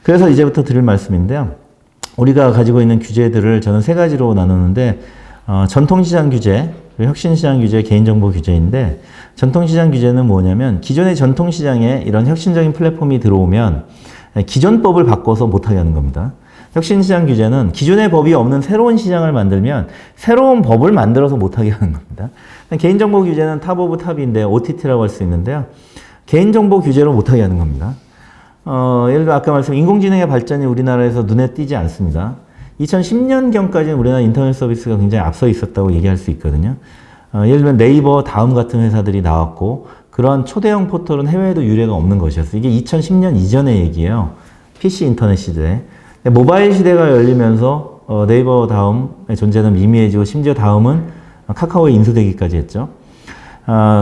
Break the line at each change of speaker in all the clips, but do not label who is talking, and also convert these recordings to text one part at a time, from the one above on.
그래서 이제부터 드릴 말씀인데요. 우리가 가지고 있는 규제들을 저는 세 가지로 나누는데, 전통시장 규제, 혁신시장 규제, 개인정보 규제인데, 전통시장 규제는 뭐냐면 기존의 전통시장에 이런 혁신적인 플랫폼이 들어오면 기존 법을 바꿔서 못하게 하는 겁니다. 혁신시장 규제는 기존의 법이 없는 새로운 시장을 만들면 새로운 법을 만들어서 못하게 하는 겁니다. 개인정보 규제는 탑 오브 탑인데 OTT라고 할 수 있는데요. 개인정보 규제로 못하게 하는 겁니다. 예를 들어 아까 말씀 인공지능의 발전이 우리나라에서 눈에 띄지 않습니다. 2010년경까지는 우리나라 인터넷 서비스가 굉장히 앞서 있었다고 얘기할 수 있거든요. 예를 들면 네이버, 다음 같은 회사들이 나왔고 그런 초대형 포털은 해외에도 유례가 없는 것이었어요. 이게 2010년 이전의 얘기예요. PC 인터넷 시대. 모바일 시대가 열리면서 네이버 다음의 존재는 미미해지고 심지어 다음은 카카오에 인수되기까지 했죠.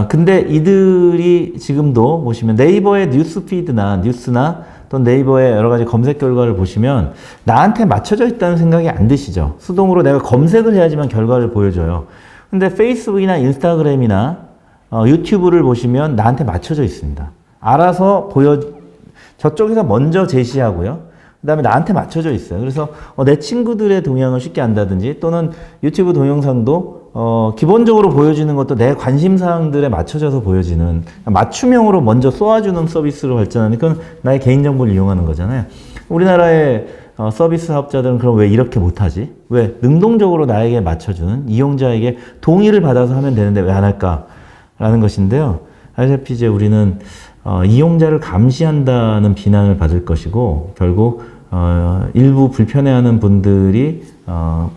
근데 이들이 지금도 보시면 네이버의 뉴스 피드나 뉴스나 또는 네이버의 여러 가지 검색 결과를 보시면 나한테 맞춰져 있다는 생각이 안 드시죠. 수동으로 내가 검색을 해야지만 결과를 보여줘요. 근데 페이스북이나 인스타그램이나 유튜브를 보시면 나한테 맞춰져 있습니다. 알아서 저쪽에서 먼저 제시하고요. 그 다음에 나한테 맞춰져 있어요. 그래서 내 친구들의 동향을 쉽게 안다든지 또는 유튜브 동영상도 기본적으로 보여지는 것도 내 관심사항들에 맞춰져서 보여지는 맞춤형으로 먼저 쏘아주는 서비스로 발전하는 그건 나의 개인정보를 이용하는 거잖아요. 우리나라의 서비스 사업자들은 그럼 왜 이렇게 못하지? 왜 능동적으로 나에게 맞춰주는 이용자에게 동의를 받아서 하면 되는데 왜 안 할까라는 것인데요. 알다시피 이제 우리는 이용자를 감시한다는 비난을 받을 것이고 결국 일부 불편해하는 분들이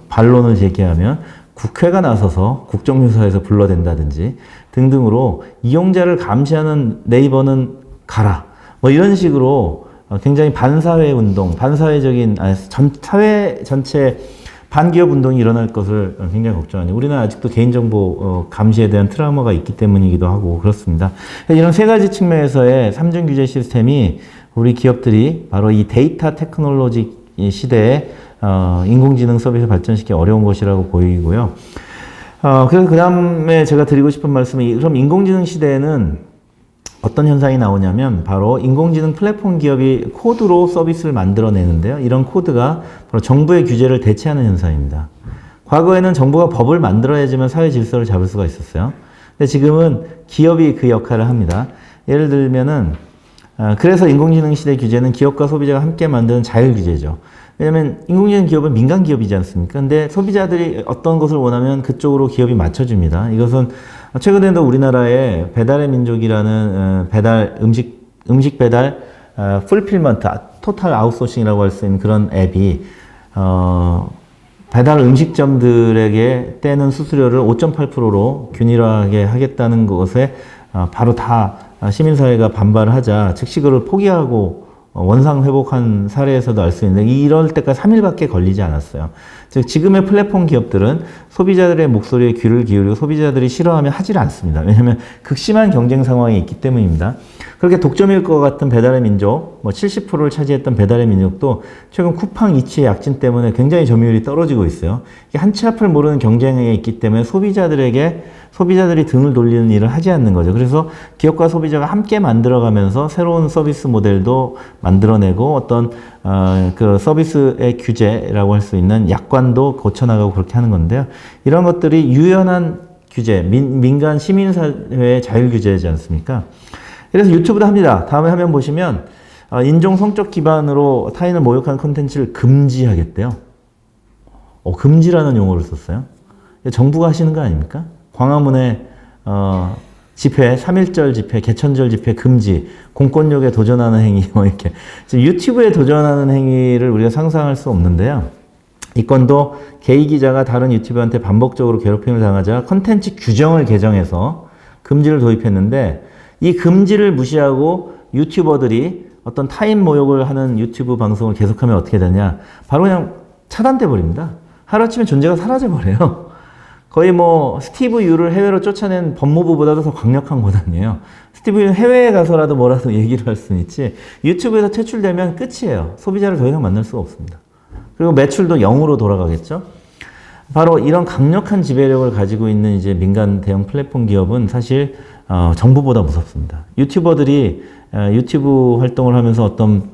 반론을 제기하면 국회가 나서서 국정조사에서 불러댄다든지 등등으로 이용자를 감시하는 네이버는 가라. 뭐 이런 식으로 굉장히 반사회 운동, 반사회적인 사회 전체 반기업 운동이 일어날 것을 굉장히 걱정하죠. 우리는 아직도 개인정보 감시에 대한 트라우마가 있기 때문이기도 하고 그렇습니다. 이런 세 가지 측면에서의 삼중 규제 시스템이 우리 기업들이 바로 이 데이터 테크놀로지 시대에 인공지능 서비스를 발전시키기 어려운 것이라고 보이고요. 그래서 그 다음에 제가 드리고 싶은 말씀이 그럼 인공지능 시대에는 어떤 현상이 나오냐면 바로 인공지능 플랫폼 기업이 코드로 서비스를 만들어내는데요. 이런 코드가 바로 정부의 규제를 대체하는 현상입니다. 과거에는 정부가 법을 만들어야지만 사회 질서를 잡을 수가 있었어요. 근데 지금은 기업이 그 역할을 합니다. 예를 들면은 그래서 인공지능 시대 규제는 기업과 소비자가 함께 만드는 자율 규제죠. 왜냐하면 인공지능 기업은 민간 기업이지 않습니까? 근데 소비자들이 어떤 것을 원하면 그쪽으로 기업이 맞춰줍니다. 이것은 최근에도 우리나라에 배달의 민족이라는 배달 음식 배달 풀필먼트 토탈 아웃소싱이라고 할 수 있는 그런 앱이 배달 음식점들에게 떼는 수수료를 5.8%로 균일하게 하겠다는 것에 바로 다 시민사회가 반발을 하자 즉시 그걸 포기하고 원상 회복한 사례에서도 알 수 있는데 이럴 때까지 3일밖에 걸리지 않았어요. 즉 지금의 플랫폼 기업들은 소비자들의 목소리에 귀를 기울이고 소비자들이 싫어하면 하질 않습니다. 왜냐하면 극심한 경쟁 상황이 있기 때문입니다. 그렇게 독점일 것 같은 배달의 민족, 70%를 차지했던 배달의 민족도 최근 쿠팡 이치의 약진 때문에 굉장히 점유율이 떨어지고 있어요. 이게 한치 앞을 모르는 경쟁에 있기 때문에 소비자들이 등을 돌리는 일을 하지 않는 거죠. 그래서 기업과 소비자가 함께 만들어가면서 새로운 서비스 모델도 만들어내고 어떤 그 서비스의 규제라고 할 수 있는 약관도 고쳐나가고 그렇게 하는 건데요. 이런 것들이 유연한 규제, 민간 시민사회의 자율규제이지 않습니까? 그래서 유튜브도 합니다. 다음에 화면 보시면 인종 성적 기반으로 타인을 모욕하는 콘텐츠를 금지하겠대요. 금지라는 용어를 썼어요. 정부가 하시는 거 아닙니까? 광화문에 집회, 3.1절 집회, 개천절 집회 금지, 공권력에 도전하는 행위, 이렇게. 지금 유튜브에 도전하는 행위를 우리가 상상할 수 없는데요. 이 건도 개이 기자가 다른 유튜버한테 반복적으로 괴롭힘을 당하자 컨텐츠 규정을 개정해서 금지를 도입했는데 이 금지를 무시하고 유튜버들이 어떤 타인 모욕을 하는 유튜브 방송을 계속하면 어떻게 되냐. 바로 그냥 차단돼 버립니다. 하루아침에 존재가 사라져 버려요. 거의 스티브 유를 해외로 쫓아낸 법무부보다도 더 강력한 고단이에요. 스티브 유는 해외에 가서라도 뭐라도 얘기를 할 수는 있지 유튜브에서 퇴출되면 끝이에요. 소비자를 더 이상 만날 수가 없습니다. 그리고 매출도 0으로 돌아가겠죠. 바로 이런 강력한 지배력을 가지고 있는 이제 민간 대형 플랫폼 기업은 사실 정부보다 무섭습니다. 유튜버들이 유튜브 활동을 하면서 어떤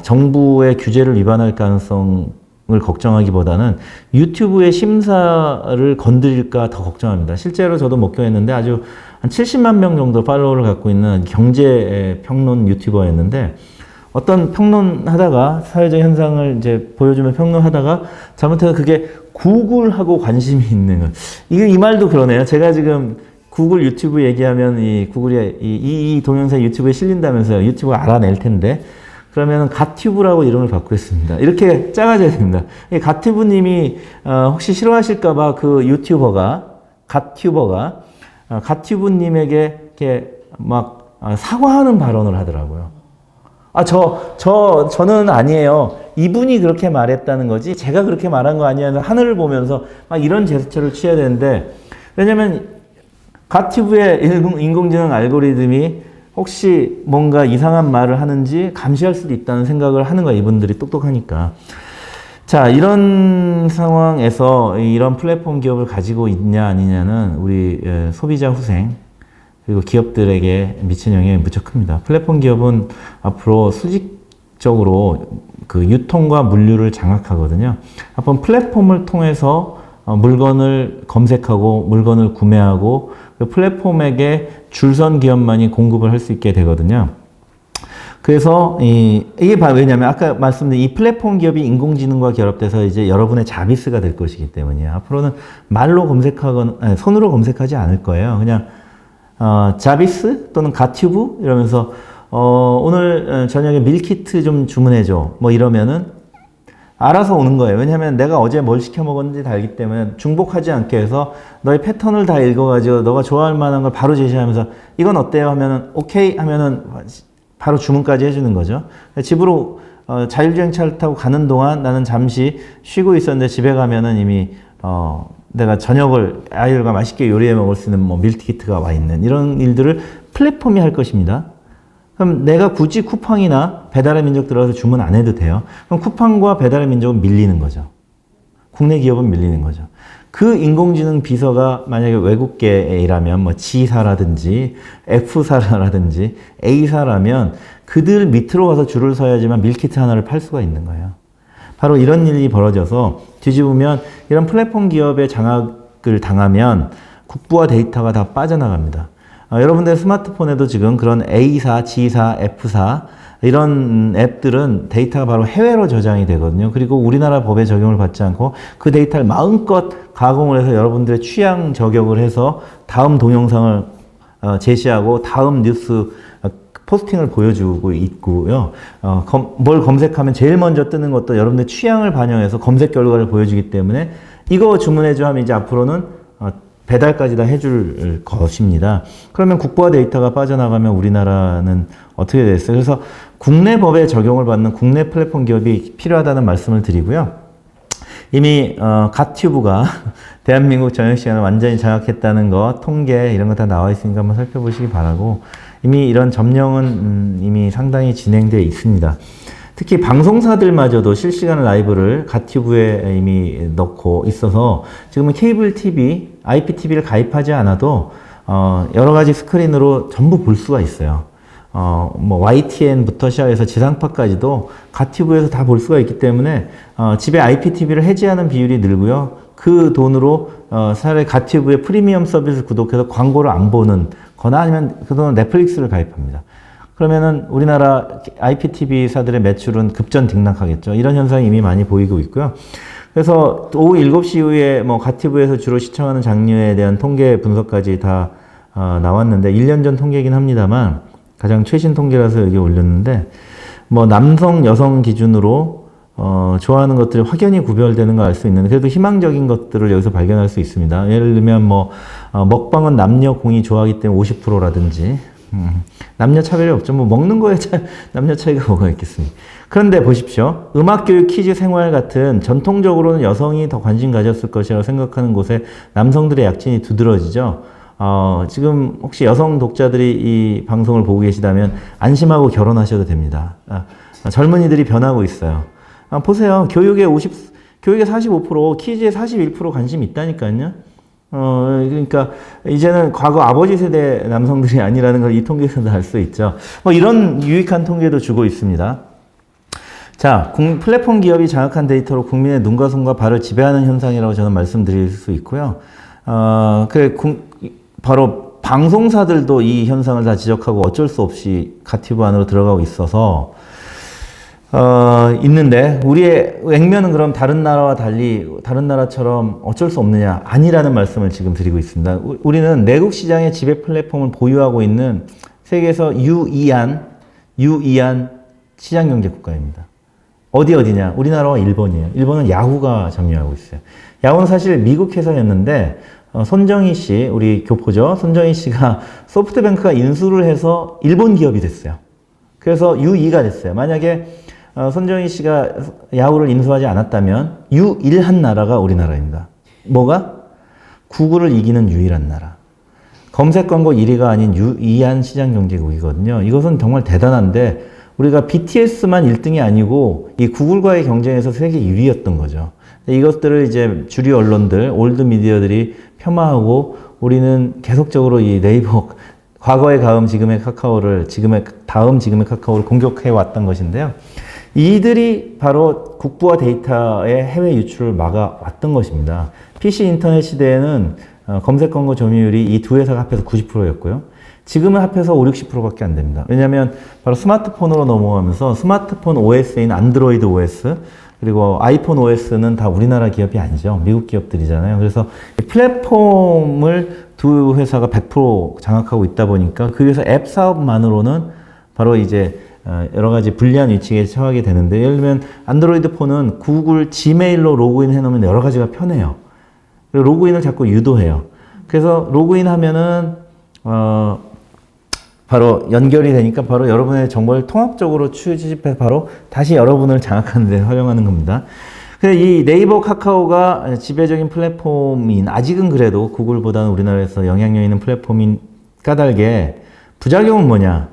정부의 규제를 위반할 가능성을 걱정하기보다는 유튜브의 심사를 건드릴까 더 걱정합니다. 실제로 저도 목격했는데 아주 한 70만 명 정도 팔로워를 갖고 있는 경제 평론 유튜버였는데 어떤 평론하다가 사회적 현상을 이제 보여주면 평론하다가 잘못해서 그게 구글하고 관심이 있는 것. 이 말도 그러네요. 제가 지금 구글 유튜브 얘기하면 이 구글이 이 동영상 유튜브에 실린다면서요. 유튜브가 알아낼 텐데. 그러면 갓튜브라고 이름을 바꾸겠습니다. 이렇게 작아져야 됩니다. 갓튜브님이 혹시 싫어하실까봐 그 유튜버가 갓튜브님에게 이렇게 막 사과하는 발언을 하더라고요. 저는 아니에요. 이분이 그렇게 말했다는 거지 제가 그렇게 말한 거 아니야. 하늘을 보면서 막 이런 제스처를 취해야 되는데 왜냐면 갓튜브의 인공지능 알고리즘이 혹시 뭔가 이상한 말을 하는지 감시할 수도 있다는 생각을 하는 거야. 이분들이 똑똑하니까. 자, 이런 상황에서 이런 플랫폼 기업을 가지고 있냐 아니냐는 우리 소비자 후생 그리고 기업들에게 미친 영향이 무척 큽니다. 플랫폼 기업은 앞으로 수직적으로 그 유통과 물류를 장악하거든요. 한번 플랫폼을 통해서 물건을 검색하고 물건을 구매하고 그 플랫폼에게 줄선 기업만이 공급을 할 수 있게 되거든요. 그래서 이게 왜냐하면 아까 말씀드린 이 플랫폼 기업이 인공지능과 결합돼서 이제 여러분의 자비스가 될 것이기 때문이에요. 앞으로는 말로 검색하거나 아니, 손으로 검색하지 않을 거예요. 그냥 자비스 또는 갓튜브 이러면서 오늘 저녁에 밀키트 좀 주문해줘 뭐 이러면은 알아서 오는 거예요. 왜냐하면 내가 어제 뭘 시켜 먹었는지 다 알기 때문에 중복하지 않게 해서 너의 패턴을 다 읽어가지고 너가 좋아할 만한 걸 바로 제시하면서 이건 어때요? 하면은 오케이 하면은 바로 주문까지 해주는 거죠. 집으로 자율주행차를 타고 가는 동안 나는 잠시 쉬고 있었는데 집에 가면은 이미 내가 저녁을 아이들과 맛있게 요리해 먹을 수 있는 뭐 밀키트가 와 있는 이런 일들을 플랫폼이 할 것입니다. 그럼 내가 굳이 쿠팡이나 배달의 민족 들어가서 주문 안 해도 돼요. 그럼 쿠팡과 배달의 민족은 밀리는 거죠. 국내 기업은 밀리는 거죠. 그 인공지능 비서가 만약에 외국계라면 뭐 G사라든지 F사라든지 A사라면 그들 밑으로 가서 줄을 서야지만 밀키트 하나를 팔 수가 있는 거예요. 바로 이런 일이 벌어져서 뒤집으면 이런 플랫폼 기업의 장악을 당하면 국부와 데이터가 다 빠져나갑니다. 여러분들 스마트폰에도 지금 그런 A사, G사, F사 이런 앱들은 데이터가 바로 해외로 저장이 되거든요. 그리고 우리나라 법에 적용을 받지 않고 그 데이터를 마음껏 가공을 해서 여러분들의 취향 저격을 해서 다음 동영상을 제시하고 다음 뉴스 포스팅을 보여주고 있고요. 뭘 검색하면 제일 먼저 뜨는 것도 여러분들 취향을 반영해서 검색 결과를 보여주기 때문에 이거 주문해줘 하면 이제 앞으로는 배달까지 다 해줄 것입니다. 그러면 국부와 데이터가 빠져나가면 우리나라는 어떻게 됐어요? 그래서 국내 법에 적용을 받는 국내 플랫폼 기업이 필요하다는 말씀을 드리고요. 이미 갓튜브가 대한민국 저녁시간을 완전히 장악했다는 것, 통계 이런 거 다 나와 있으니까 한번 살펴보시기 바라고 이미 이런 점령은 이미 상당히 진행되어 있습니다. 특히 방송사들마저도 실시간 라이브를 갓튜브에 이미 넣고 있어서 지금은 케이블 TV, IPTV를 가입하지 않아도 여러 가지 스크린으로 전부 볼 수가 있어요. 뭐 YTN부터 시작해서 지상파까지도 갓튜브에서 다 볼 수가 있기 때문에 집에 IPTV를 해지하는 비율이 늘고요. 그 돈으로 차라리 갓튜브의 프리미엄 서비스 구독해서 광고를 안 보는 거나 아니면 그 돈으로 넷플릭스를 가입합니다. 그러면은 우리나라 IPTV사들의 매출은 급전 등락하겠죠. 이런 현상이 이미 많이 보이고 있고요. 그래서 오후 7시 이후에 뭐 갓티브에서 주로 시청하는 장르에 대한 통계 분석까지 다 나왔는데 1년 전 통계이긴 합니다만 가장 최신 통계라서 여기 올렸는데 뭐 남성, 여성 기준으로 좋아하는 것들이 확연히 구별되는 걸 알 수 있는데 그래도 희망적인 것들을 여기서 발견할 수 있습니다. 예를 들면 뭐 먹방은 남녀 공이 좋아하기 때문에 50%라든지 남녀 차별이 없죠. 뭐 먹는 거에 남녀 차이가 뭐가 있겠습니까? 그런데 보십시오. 음악, 교육, 퀴즈, 생활 같은 전통적으로는 여성이 더 관심 가졌을 것이라고 생각하는 곳에 남성들의 약진이 두드러지죠. 지금 혹시 여성 독자들이 이 방송을 보고 계시다면 안심하고 결혼하셔도 됩니다. 젊은이들이 변하고 있어요. 보세요. 교육에 45%, 퀴즈에 41% 관심이 있다니까요. 그러니까 이제는 과거 아버지 세대 남성들이 아니라는 걸 이 통계에서도 알 수 있죠. 뭐 이런 유익한 통계도 주고 있습니다. 자, 플랫폼 기업이 장악한 데이터로 국민의 눈과 손과 발을 지배하는 현상이라고 저는 말씀드릴 수 있고요. 바로 방송사들도 이 현상을 다 지적하고 어쩔 수 없이 가티브 안으로 들어가고 있어서, 있는데, 우리의 액면은 그럼 다른 나라와 달리, 다른 나라처럼 어쩔 수 없느냐? 아니라는 말씀을 지금 드리고 있습니다. 우리는 내국 시장의 지배 플랫폼을 보유하고 있는 세계에서 유이한 시장경제 국가입니다. 어디냐? 우리나라와 일본이에요. 일본은 야후가 점유하고 있어요. 야후는 사실 미국 회사였는데, 손정희 씨, 우리 교포죠. 손정희 씨가 소프트뱅크가 인수를 해서 일본 기업이 됐어요. 그래서 유이가 됐어요. 만약에 손정희 씨가 야후를 인수하지 않았다면 유일한 나라가 우리나라입니다. 뭐가? 구글을 이기는 유일한 나라. 검색 광고 1위가 아닌 유이한 시장경제국이거든요. 이것은 정말 대단한데 우리가 BTS만 1등이 아니고 이 구글과의 경쟁에서 세계 1위였던 거죠. 이것들을 이제 주류 언론들, 올드 미디어들이 폄하하고 우리는 계속적으로 이 네이버, 과거의 다음 지금의 카카오를 공격해 왔던 것인데요. 이들이 바로 국부와 데이터의 해외 유출을 막아왔던 것입니다. PC 인터넷 시대에는 검색 광고 점유율이 이 두 회사가 합해서 90%였고요. 지금은 합해서 50~60%밖에 안 됩니다. 왜냐하면 바로 스마트폰으로 넘어가면서 스마트폰 OS인 안드로이드 OS 그리고 아이폰 OS는 다 우리나라 기업이 아니죠. 미국 기업들이잖아요. 그래서 플랫폼을 두 회사가 100% 장악하고 있다 보니까 그 위해서 앱 사업만으로는 바로 이제 여러 가지 불리한 위치에 처하게 되는데, 예를 들면 안드로이드 폰은 구글 지메일로 로그인 해놓으면 여러 가지가 편해요. 로그인을 자꾸 유도해요. 그래서 로그인 하면은 바로 연결이 되니까 바로 여러분의 정보를 통합적으로 취집해 바로 다시 여러분을 장악하는 데 활용하는 겁니다. 그래서 이 네이버 카카오가 지배적인 플랫폼인, 아직은 그래도 구글보다는 우리나라에서 영향력 있는 플랫폼인 까닭에 부작용은 뭐냐?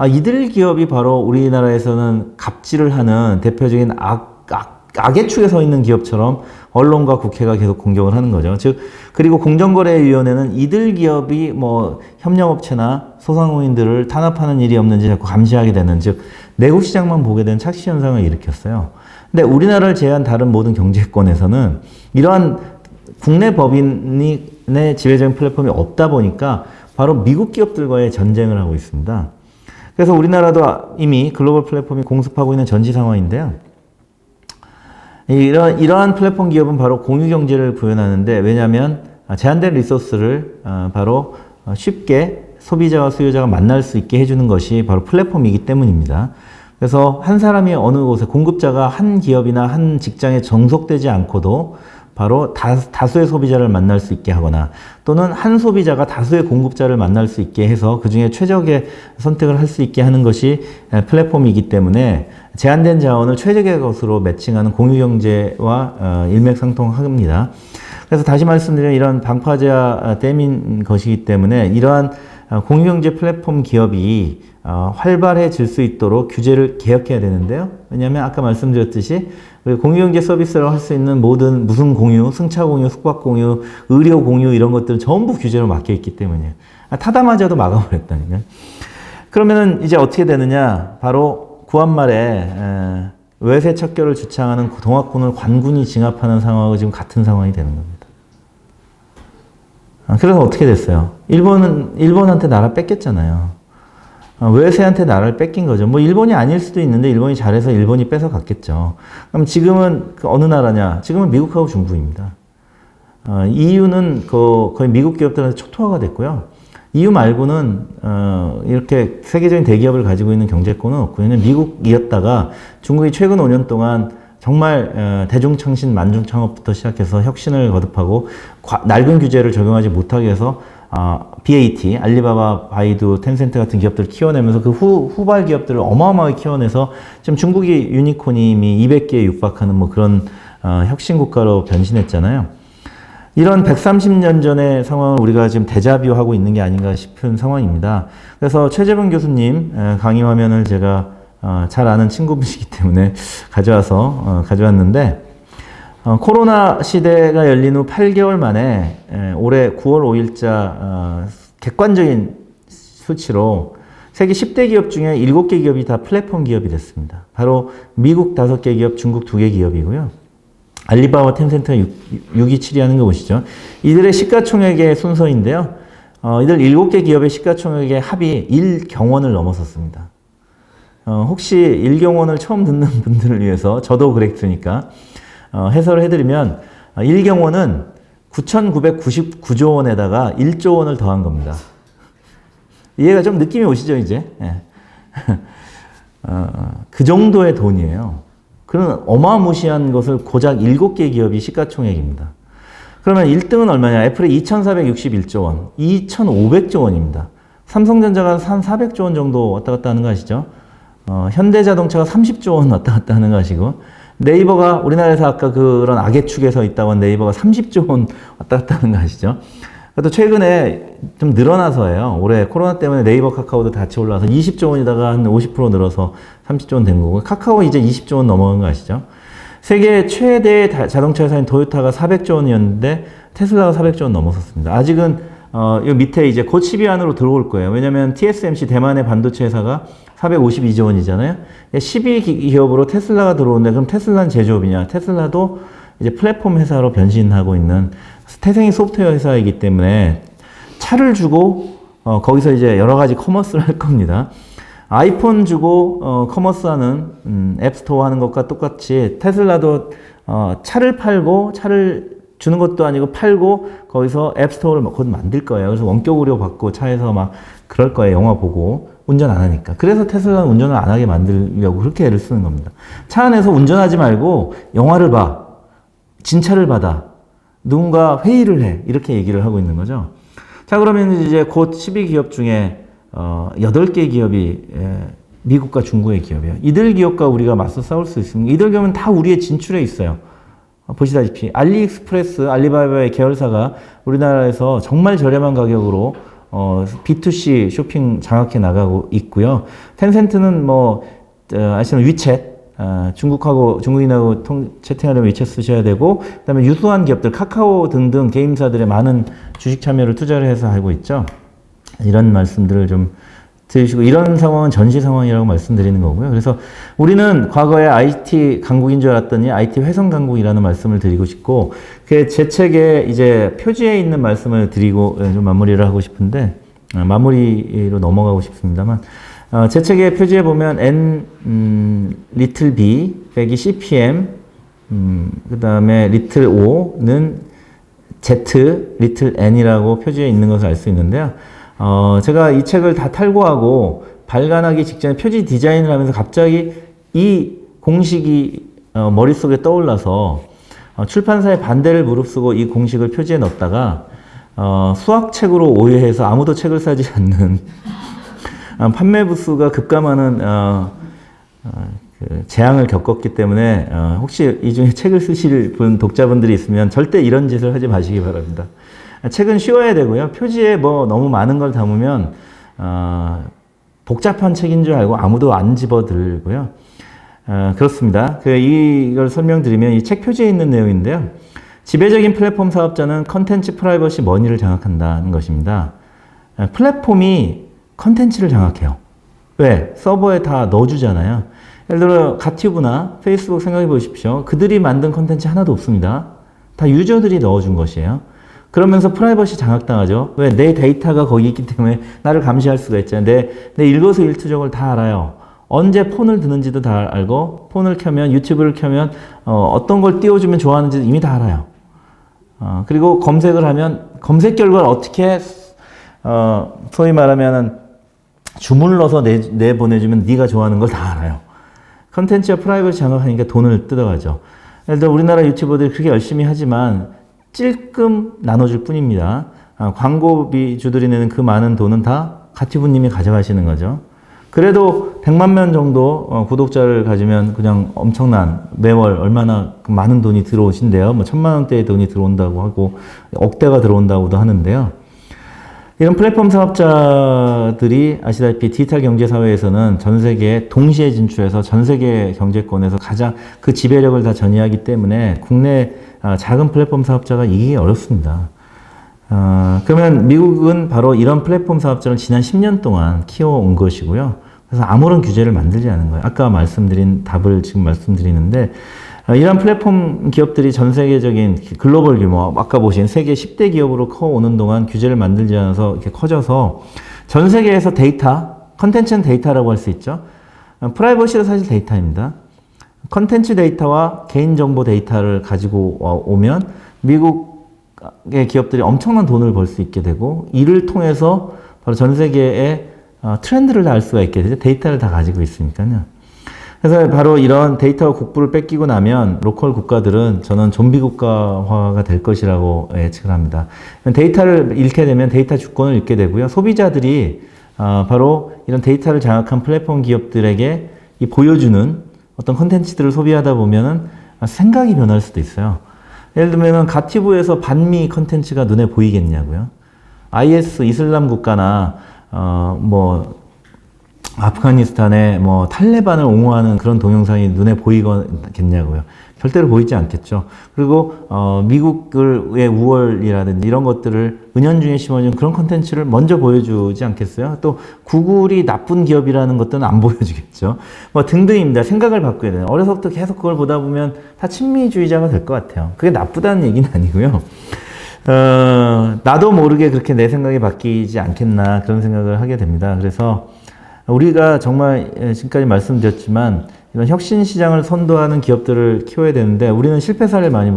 이들 기업이 바로 우리나라에서는 갑질을 하는 대표적인 악의 축에 서 있는 기업처럼 언론과 국회가 계속 공격을 하는 거죠. 즉, 그리고 공정거래위원회는 이들 기업이 뭐 협력업체나 소상공인들을 탄압하는 일이 없는지 자꾸 감시하게 되는, 즉 내국 시장만 보게 된 착시 현상을 일으켰어요. 근데 우리나라를 제외한 다른 모든 경제권에서는 이러한 국내 법인의 지배적인 플랫폼이 없다 보니까 바로 미국 기업들과의 전쟁을 하고 있습니다. 그래서 우리나라도 이미 글로벌 플랫폼이 공습하고 있는 전시 상황인데요. 이러한 플랫폼 기업은 바로 공유 경제를 구현하는데, 왜냐하면 제한된 리소스를 바로 쉽게 소비자와 수요자가 만날 수 있게 해주는 것이 바로 플랫폼이기 때문입니다. 그래서 한 사람이 어느 곳에, 공급자가 한 기업이나 한 직장에 정속되지 않고도 바로 다수의 소비자를 만날 수 있게 하거나, 또는 한 소비자가 다수의 공급자를 만날 수 있게 해서 그 중에 최적의 선택을 할 수 있게 하는 것이 플랫폼이기 때문에 제한된 자원을 최적의 것으로 매칭하는 공유경제와 일맥상통합니다. 그래서 다시 말씀드리면 이런 방파제와 댐인 것이기 때문에 이러한 공유경제 플랫폼 기업이 활발해질 수 있도록 규제를 개혁해야 되는데요. 왜냐하면 아까 말씀드렸듯이 공유경제 서비스라고 할 수 있는 모든 무슨 공유, 승차 공유, 숙박 공유, 의료 공유 이런 것들은 전부 규제로 막혀 있기 때문이에요. 타다마저도 막아버렸다니까요. 그러면은 이제 어떻게 되느냐? 바로 구한말에 외세 척결을 주창하는 동학군을 관군이 진압하는 상황하고 지금 같은 상황이 되는 겁니다. 그래서 어떻게 됐어요? 일본한테 나라 뺏겼잖아요. 외세한테 나라를 뺏긴 거죠. 뭐 일본이 아닐 수도 있는데 일본이 잘해서 일본이 뺏어 갔겠죠. 그럼 지금은 어느 나라냐? 지금은 미국하고 중국입니다. EU는 거의 미국 기업들한테 초토화가 됐고요. EU 말고는 이렇게 세계적인 대기업을 가지고 있는 경제권은 없고요. 미국이었다가 중국이 최근 5년 동안 정말 대중창신, 만중창업부터 시작해서 혁신을 거듭하고 낡은 규제를 적용하지 못하게 해서 BAT, 알리바바, 바이두, 텐센트 같은 기업들을 키워내면서 그 후발 기업들을 어마어마하게 키워내서 지금 중국이 유니콘이 이미 200개에 육박하는 뭐 그런 혁신 국가로 변신했잖아요. 이런 130년 전의 상황을 우리가 지금 데자뷰하고 있는 게 아닌가 싶은 상황입니다. 그래서 최재분 교수님 강의 화면을 제가 잘 아는 친구분이기 때문에 가져왔는데, 코로나 시대가 열린 후 8개월 만에 올해 9월 5일자 객관적인 수치로 세계 10대 기업 중에 7개 기업이 다 플랫폼 기업이 됐습니다. 바로 미국 5개 기업, 중국 2개 기업이고요. 알리바바, 텐센트가 6위, 7위 하는 거 보시죠. 이들의 시가총액의 순서인데요. 이들 7개 기업의 시가총액의 합이 1경원을 넘어섰습니다. 혹시 1경원을 처음 듣는 분들을 위해서 저도 그랬으니까 해설을 해드리면 1경원은 9,999조 원에다가 1조 원을 더한 겁니다. 이해가 좀 느낌이 오시죠, 이제? 예. 그 정도의 돈이에요. 그런 어마무시한 것을 고작 7개 기업이 시가총액입니다. 그러면 1등은 얼마냐? 애플의 2,461조 원, 2,500조 원입니다. 삼성전자가 한 400조 원 정도 왔다 갔다 하는 거 아시죠? 현대자동차가 30조 원 왔다 갔다 하는 거 아시고, 네이버가 우리나라에서 아까 그런 악의 축에 서 있다고 한 네이버가 30조 원 왔다 갔다 하는 거 아시죠? 또 최근에 좀 늘어나서예요. 올해 코로나 때문에 네이버, 카카오도 같이 올라와서 20조 원이다가 한 50% 늘어서 30조 원 된 거고, 카카오 이제 20조 원 넘어간 거 아시죠? 세계 최대 자동차 회사인 도요타가 400조 원이었는데 테슬라가 400조 원 넘어섰습니다. 아직은 이 밑에 이제 곧 10위 안으로 들어올 거예요. 왜냐면 TSMC 대만의 반도체 회사가 452조 원이잖아요. 10위 기업으로 테슬라가 들어오는데 그럼 테슬라는 제조업이냐? 테슬라도 이제 플랫폼 회사로 변신하고 있는 태생이 소프트웨어 회사이기 때문에 차를 주고 거기서 이제 여러 가지 커머스를 할 겁니다. 아이폰 주고 커머스하는 앱스토어 하는 것과 똑같이 테슬라도 차를 팔고 차를 주는 것도 아니고 팔고 거기서 앱스토어를 곧 만들 거예요. 그래서 원격 의료 받고 차에서 막 그럴 거예요. 영화 보고 운전 안 하니까. 그래서 테슬라는 운전을 안 하게 만들려고 그렇게 애를 쓰는 겁니다. 차 안에서 운전하지 말고 영화를 봐. 진차를 받아. 누군가 회의를 해. 이렇게 얘기를 하고 있는 거죠. 자, 그러면 이제 곧 12 기업 중에 8개 기업이 미국과 중국의 기업이에요. 이들 기업과 우리가 맞서 싸울 수 있습니다. 이들 기업은 다 우리의 진출에 있어요. 보시다시피 알리익스프레스, 알리바바의 계열사가 우리나라에서 정말 저렴한 가격으로 B2C 쇼핑 장악해 나가고 있고요. 텐센트는 아시는 위챗, 중국인하고 채팅하려면 위챗 쓰셔야 되고, 그 다음에 유수한 기업들, 카카오 등등 게임사들의 많은 주식 참여를 투자를 해서 하고 있죠. 이런 말씀들을 좀 들으시고, 이런 상황은 전시 상황이라고 말씀드리는 거고요. 그래서 우리는 과거에 IT 강국인 줄 알았더니 IT 회선 강국이라는 말씀을 드리고 싶고, 제 책에 이제 표지에 있는 말씀을 드리고 좀 마무리를 하고 싶은데, 마무리로 넘어가고 싶습니다만, 제 책의 표지에 보면 little b 빼기 CPM, 그 다음에 little o는 z little n이라고 표지에 있는 것을 알 수 있는데요. 제가 이 책을 다 탈고하고 발간하기 직전에 표지 디자인을 하면서 갑자기 이 공식이 머릿속에 떠올라서 출판사의 반대를 무릅쓰고 이 공식을 표지에 넣었다가 수학책으로 오해해서 아무도 책을 사지 않는 판매 부수가 급감하는 재앙을 겪었기 때문에 혹시 이 중에 책을 쓰실 독자분들이 있으면 절대 이런 짓을 하지 마시기 바랍니다. 책은 쉬워야 되고요. 표지에 너무 많은 걸 담으면 복잡한 책인 줄 알고 아무도 안 집어들고요. 그렇습니다. 이걸 설명드리면 이 책 표지에 있는 내용인데요. 지배적인 플랫폼 사업자는 컨텐츠 프라이버시 머니를 장악한다는 것입니다. 플랫폼이 컨텐츠를 장악해요. 왜? 서버에 다 넣어주잖아요. 예를 들어 가티브나 페이스북 생각해 보십시오. 그들이 만든 컨텐츠 하나도 없습니다. 다 유저들이 넣어준 것이에요. 그러면서 프라이버시 장악당하죠. 왜? 내 데이터가 거기 있기 때문에 나를 감시할 수가 있잖아요. 내 일거수일투족을 다 알아요. 언제 폰을 드는지도 다 알고, 폰을 켜면, 유튜브를 켜면 어떤 걸 띄워주면 좋아하는지도 이미 다 알아요. 그리고 검색을 하면 검색 결과를 어떻게 소위 말하면 주물러서 내보내주면 네가 좋아하는 걸 다 알아요. 컨텐츠와 프라이버시 장악하니까 돈을 뜯어가죠. 예를 들어 우리나라 유튜버들이 그렇게 열심히 하지만 찔끔 나눠줄 뿐입니다. 광고비 주들이 내는 그 많은 돈은 다 가티브님이 가져가시는 거죠. 그래도 100만 명 정도 구독자를 가지면 그냥 엄청난 매월 얼마나 많은 돈이 들어오신대요. 1,000만 원대의 돈이 들어온다고 하고 억대가 들어온다고도 하는데요. 이런 플랫폼 사업자들이 아시다시피 디지털 경제 사회에서는 전 세계에 동시에 진출해서 전 세계 경제권에서 가장 그 지배력을 다 전이하기 때문에 국내 작은 플랫폼 사업자가 이기기 어렵습니다. 그러면 미국은 바로 이런 플랫폼 사업자를 지난 10년 동안 키워온 것이고요. 그래서 아무런 규제를 만들지 않은 거예요. 아까 말씀드린 답을 지금 말씀드리는데, 이런 플랫폼 기업들이 전 세계적인 글로벌 규모, 아까 보신 세계 10대 기업으로 커오는 동안 규제를 만들지 않아서 이렇게 커져서 전 세계에서 데이터, 컨텐츠는 데이터라고 할 수 있죠. 프라이버시도 사실 데이터입니다. 컨텐츠 데이터와 개인정보 데이터를 가지고 오면 미국의 기업들이 엄청난 돈을 벌 수 있게 되고, 이를 통해서 바로 전 세계의 트렌드를 다 알 수가 있게 되죠. 데이터를 다 가지고 있으니까요. 그래서 바로 이런 데이터와 국부를 뺏기고 나면 로컬 국가들은 저는 좀비 국가화가 될 것이라고 예측을 합니다. 데이터를 잃게 되면 데이터 주권을 잃게 되고요. 소비자들이 바로 이런 데이터를 장악한 플랫폼 기업들에게 이 보여주는 어떤 콘텐츠들을 소비하다 보면은 생각이 변할 수도 있어요. 예를 들면 가티브에서 반미 콘텐츠가 눈에 보이겠냐고요. IS 이슬람 국가나 아프가니스탄에 탈레반을 옹호하는 그런 동영상이 눈에 보이겠냐고요. 절대로 보이지 않겠죠. 그리고 미국의 우월이라든지 이런 것들을 은연중에 심어준 그런 콘텐츠를 먼저 보여주지 않겠어요. 또 구글이 나쁜 기업이라는 것들은 안 보여주겠죠. 등등입니다. 생각을 바꿔야 돼요. 어려서부터 계속 그걸 보다 보면 다 친미주의자가 될 것 같아요. 그게 나쁘다는 얘기는 아니고요. 나도 모르게 그렇게 내 생각이 바뀌지 않겠나 그런 생각을 하게 됩니다. 그래서 우리가 정말 지금까지 말씀드렸지만 이런 혁신 시장을 선도하는 기업들을 키워야 되는데 우리는 실패 사례를 많이